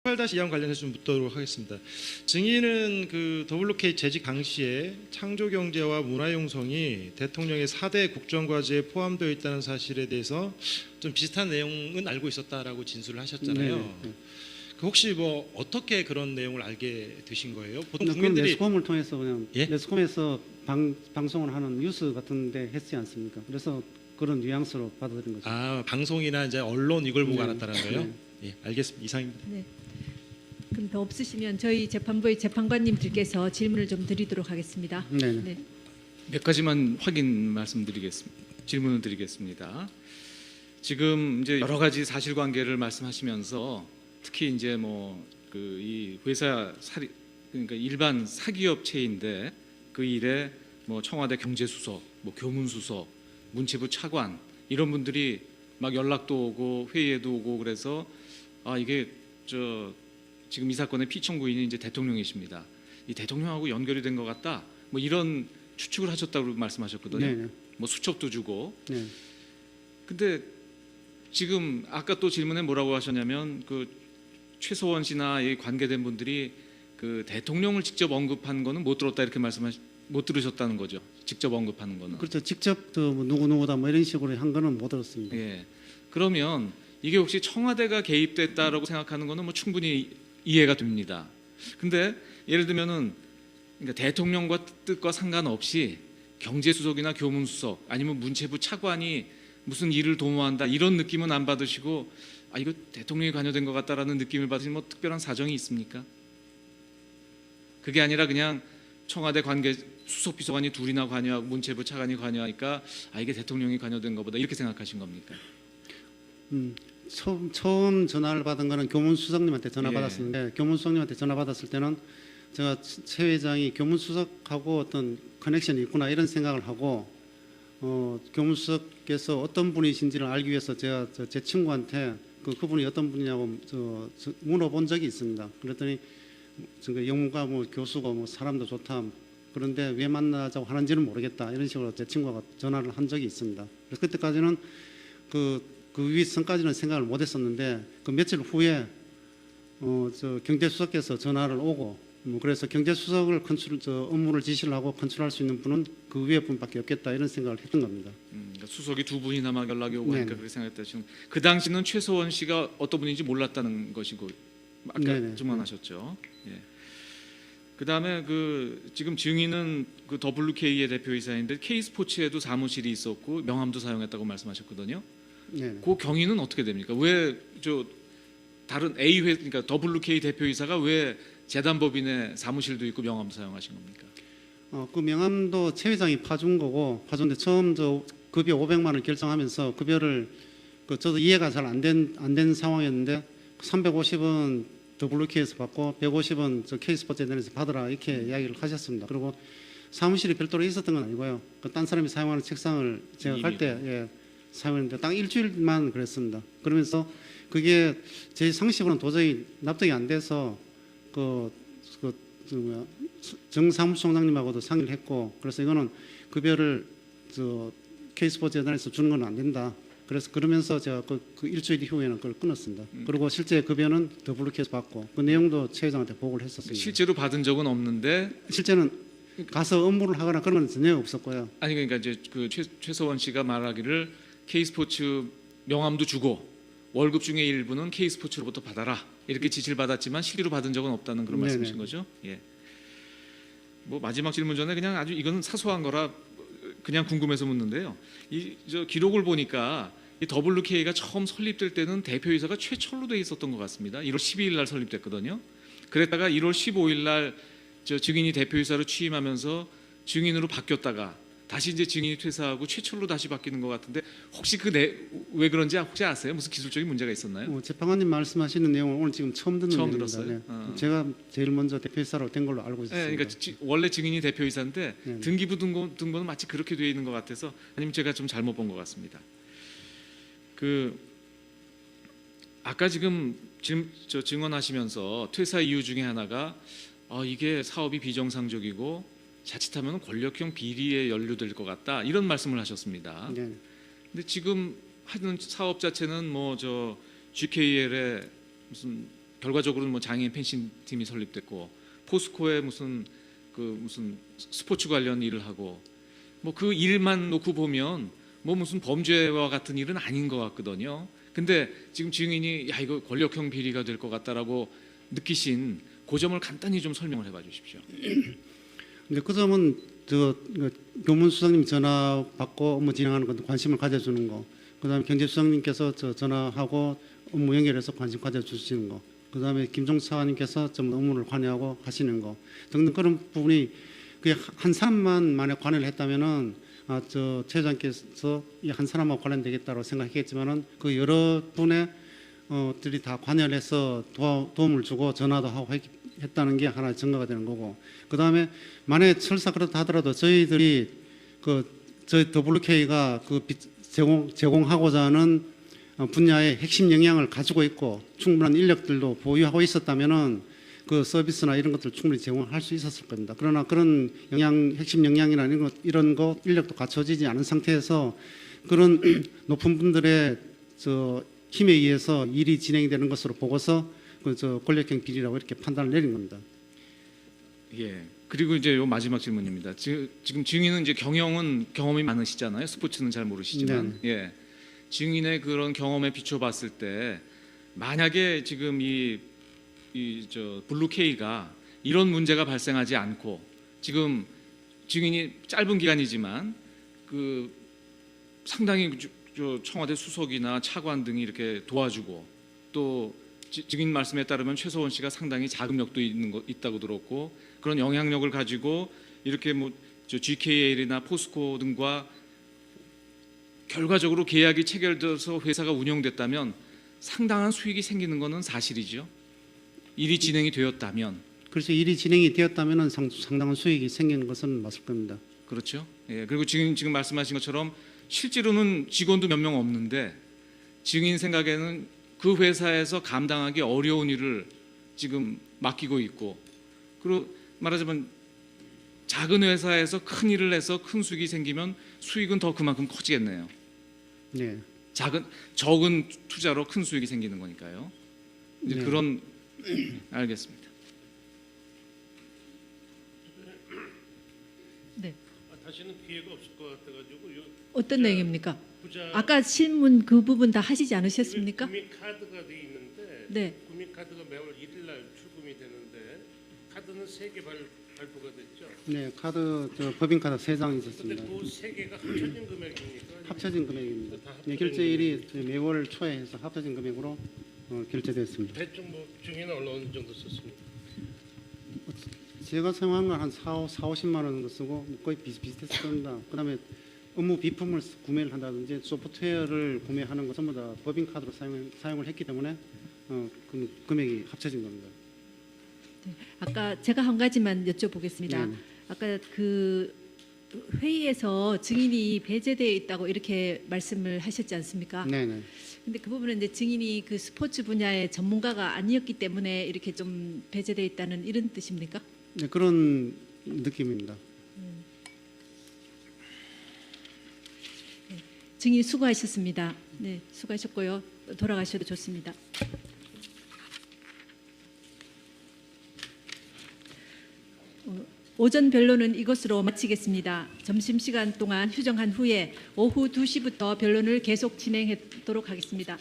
18-2항 관련해서 좀 묻도록 하겠습니다. 증인은 그 WK 재직 당시에 창조경제와 문화융성이 대통령의 4대 국정과제에 포함되어 있다는 사실에 대해서 좀 비슷한 내용은 알고 있었다라고 진술을 하셨잖아요. 네. 그 혹시 뭐 어떻게 그런 내용을 알게 되신 거예요? 보통 그건 국민들이 매스컴을 통해서 그냥 예? 매스컴에서 방송을 하는 뉴스 같은데 했지 않습니까? 그래서 그런 뉘앙스로 받아들인 거죠. 방송이나 이제 언론 이걸 보고 네. 알았다는 거예요? 네. 예, 알겠습니다. 이상입니다. 네. 그럼 더 없으시면 저희 재판부의 재판관님들께서 질문을 좀 드리도록 하겠습니다. 네. 네. 몇 가지만 확인 질문을 드리겠습니다. 지금 이제 여러 가지 사실관계를 말씀하시면서 특히 이제 뭐 그 이 회사 그러니까 일반 사기업체인데 그 일에 뭐 청와대 경제수석, 뭐 교문수석, 문체부 차관 이런 분들이 막 연락도 오고 회의에도 오고 그래서 이게 지금 이 사건의 피청구인이 이제 대통령이십니다. 이 대통령하고 연결이 된 것 같다. 뭐 이런 추측을 하셨다고 말씀하셨거든요. 네. 뭐 수첩도 주고. 네. 근데 지금 아까 또 질문에 뭐라고 하셨냐면 그 최소원 씨나 이 관계된 분들이 그 대통령을 직접 언급한 거는 못 들었다 이렇게 못 들으셨다는 거죠. 직접 언급하는 거는. 그렇죠. 직접 뭐 누구누구다 뭐 이런 식으로 한 거는 못 들었습니다. 예. 그러면 이게 혹시 청와대가 개입됐다라고 생각하는 거는 뭐 충분히 이해가 됩니다. 근데 예를 들면은 그러니까 대통령과 뜻과 상관없이 경제수석이나 교문수석 아니면 문체부 차관이 무슨 일을 도모한다 이런 느낌은 안 받으시고 이거 대통령이 관여된 것 같다라는 느낌을 받으시면 뭐 특별한 사정이 있습니까? 그게 아니라 그냥 청와대 관계 수석비서관이 둘이나 관여하고 문체부 차관이 관여하니까 이게 대통령이 관여된 것보다 이렇게 생각하신 겁니까? 처음 전화를 받은 거는 교문수석님한테 전화 예. 받았었는데 교문수석님한테 전화 받았을 때는 제가 최 회장이 교문수석하고 어떤 커넥션이 있구나 이런 생각을 하고 교문수석께서 어떤 분이신지를 알기 위해서 제가 제 친구한테 그분이 어떤 분이냐고 물어본 적이 있습니다. 그랬더니 영문과 뭐 교수고 뭐 사람도 좋다. 그런데 왜 만나자고 하는지는 모르겠다. 이런 식으로 제 친구가 전화를 한 적이 있습니다. 그래서 그때까지는 그 윗선까지는 생각을 못했었는데 그 며칠 후에 경제수석께서 전화를 오고 그래서 경제수석을 업무를 지시를 하고 컨트롤할 수 있는 분은 그 위에 분밖에 없겠다 이런 생각을 했던 겁니다. 그러니까 수석이 두 분이나 막 연락이 오고 하니까 네네. 그렇게 생각했다. 지금 그 당시는 최소원 씨가 어떤 분인지 몰랐다는 것이고 아까 네네. 증언하셨죠. 예. 그다음에 지금 증인은 그 WK의 대표이사인데 K스포츠에도 사무실이 있었고 명함도 사용했다고 말씀하셨거든요. 네. 그 경위는 어떻게 됩니까? 왜 다른 그러니까 WK 대표이사가 왜 재단법인의 사무실도 있고 명함도 사용하신 겁니까? 그 명함도 최 회장이 파준 거고 파준데 처음 급여 500만 원 결정하면서 급여를 저도 이해가 잘 안 된 상황이었는데 350은 WK에서 받고 150은 K스포츠에서 받으라 이렇게 이야기를 하셨습니다. 그리고 사무실이 별도로 있었던 건 아니고요. 딴 사람이 사용하는 책상을 제가 갈 때 사용했는데 딱 일주일만 그랬습니다. 그러면서 그게 제 상식으로는 도저히 납득이 안 돼서 정사무총장님하고도 상의를 했고 그래서 이거는 급여를 K스포츠 재단에서 주는 건 안 된다. 그래서 그러면서 제가 그 일주일 이후에는 그걸 끊었습니다. 그리고 실제 급여는 WK에서 받고 그 내용도 최 회장한테 보고를 했었습니다. 실제로 받은 적은 없는데 실제는 가서 업무를 하거나 그런 건 전혀 없었고요. 아니 그러니까 이제 그 최소원 씨가 말하기를 K스포츠 명함도 주고 월급 중에 일부는 K스포츠로부터 받아라 이렇게 지시를 받았지만 실제로 받은 적은 없다는 그런 네네. 말씀이신 거죠? 예. 뭐 마지막 질문 전에 그냥 아주 이거는 사소한 거라 그냥 궁금해서 묻는데요. 기록을 보니까 이 WK가 처음 설립될 때는 대표이사가 최철로 돼 있었던 것 같습니다. 1월 12일 날 설립됐거든요. 그랬다가 1월 15일 날 증인이 대표이사로 취임하면서 증인으로 바뀌었다가 다시 이제 증인이 퇴사하고 최철로 다시 바뀌는 것 같은데 혹시 왜 그런지 혹시 아세요? 무슨 기술적인 문제가 있었나요? 재판관님 말씀하시는 내용을 오늘 지금 처음 듣는 처음 내용입니다. 들었어요? 네. 제가 제일 먼저 대표이사로 된 걸로 알고 네, 있습니다. 그러니까 원래 증인이 대표이사인데 네. 등기부 등본은 마치 그렇게 되어 있는 것 같아서 아니면 제가 좀 잘못 본 것 같습니다. 아까 지금 증언하시면서 퇴사 이유 중에 하나가 이게 사업이 비정상적이고 자칫하면 권력형 비리에 연루될 것 같다 이런 말씀을 하셨습니다. 네. 근데 지금 하는 사업 자체는 GKL의 무슨 결과적으로는 뭐 장애인 펜싱 팀이 설립됐고 포스코에 무슨 스포츠 관련 일을 하고 뭐 그 일만 놓고 보면 뭐 무슨 범죄와 같은 일은 아닌 것 같거든요. 근데 지금 증인이 야 이거 권력형 비리가 될 것 같다라고 느끼신 그 점을 간단히 좀 설명을 해봐 주십시오. 근데 그 점은 교문수석님 전화 받고 업무 진행하는 것도 관심을 가져주는 거, 그다음에 경제수석님께서 전화하고 업무 연결해서 관심 가져주시는 거, 그다음에 김종수 차관님께서 좀 업무를 관여하고 하시는 거 등등 그런 부분이 그냥 한 사람만 만약 관여를 했다면은 최 회장께서 이 한 사람만 관련되겠다고 생각했겠지만은 그 여러 분의 들이 다 관여를 해서 도움을 주고 전화도 하고 했다는 게 하나의 증거가 되는 거고, 그 다음에 만약에 설사 그렇다 하더라도 저희들이 저희 WK가 제공하고자 하는 분야의 핵심 역량을 가지고 있고 충분한 인력들도 보유하고 있었다면은 그 서비스나 이런 것들 충분히 제공할 수 있었을 겁니다. 그러나 그런 핵심 역량이나 이런 거 인력도 갖춰지지 않은 상태에서 그런 높은 분들의 힘에 의해서 일이 진행이 되는 것으로 보고서 권력형 비리라고 이렇게 판단을 내린 겁니다. 예. 그리고 이제 요 마지막 질문입니다. 지금 증인은 이제 경험이 많으시잖아요. 스포츠는 잘 모르시지만, 예. 증인의 그런 경험에 비춰봤을 때 만약에 지금 블루K가 이런 문제가 발생하지 않고 지금 증인이 짧은 기간이지만 그 상당히 청와대 수석이나 차관 등이 이렇게 도와주고 또 증인 말씀에 따르면 최서원 씨가 상당히 자금력도 있다고 들었고 그런 영향력을 가지고 이렇게 GKL이나 포스코 등과 결과적으로 계약이 체결돼서 회사가 운영됐다면 상당한 수익이 생기는 것은 사실이죠. 일이 진행이 되었다면. 그래서 일이 진행이 되었다면 상당한 수익이 생기는 것은 맞을 겁니다. 그렇죠. 예. 그리고 지금 말씀하신 것처럼 실제로는 직원도 몇 명 없는데 증인 생각에는 그 회사에서 감당하기 어려운 일을 지금 맡기고 있고, 그리고 말하자면 작은 회사에서 큰 일을 해서 큰 수익이 생기면 수익은 더 그만큼 커지겠네요. 네. 적은 투자로 큰 수익이 생기는 거니까요. 이제 네. 그런 알겠습니다. 네. 다시는 기회가 없을 것 같아가지고 어떤 내용입니까? 아까 실문 그 부분 다 하시지 않으셨습니까? 구민카드가 돼 있는데 네. 구민카드가 매월 1일날 출금이 되는데 카드는 3개 발부가 됐죠. 네, 법인카드 3장 근데 있었습니다. 그 3개가 합쳐진 금액입니까? 합쳐진 금액입니다. 다 네, 결제일이 매월 초에 해서 합쳐진 금액으로 결제됐습니다. 대충 중에는 어느 정도 썼습니까? 제가 사용한 건 한 50만 원 정도 쓰고 거의 비슷했습니다. 그다음에 업무 비품을 구매를 한다든지 소프트웨어를 구매하는 것 전부 다 법인카드로 사용을 했기 때문에 그 금액이 합쳐진 겁니다. 네. 아까 제가 한 가지만 여쭤보겠습니다. 네. 아까 그 회의에서 증인이 배제되어 있다고 이렇게 말씀을 하셨지 않습니까? 네네. 근데 그 부분은 이제 증인이 그 스포츠 분야의 전문가가 아니었기 때문에 이렇게 좀 배제되어 있다는 이런 뜻입니까? 네, 그런 느낌입니다. 증인 수고하셨습니다. 네, 수고하셨고요. 돌아가셔도 좋습니다. 오전 변론은 이것으로 마치겠습니다. 점심시간 동안 휴정한 후에 오후 2시부터 변론을 계속 진행하도록 하겠습니다.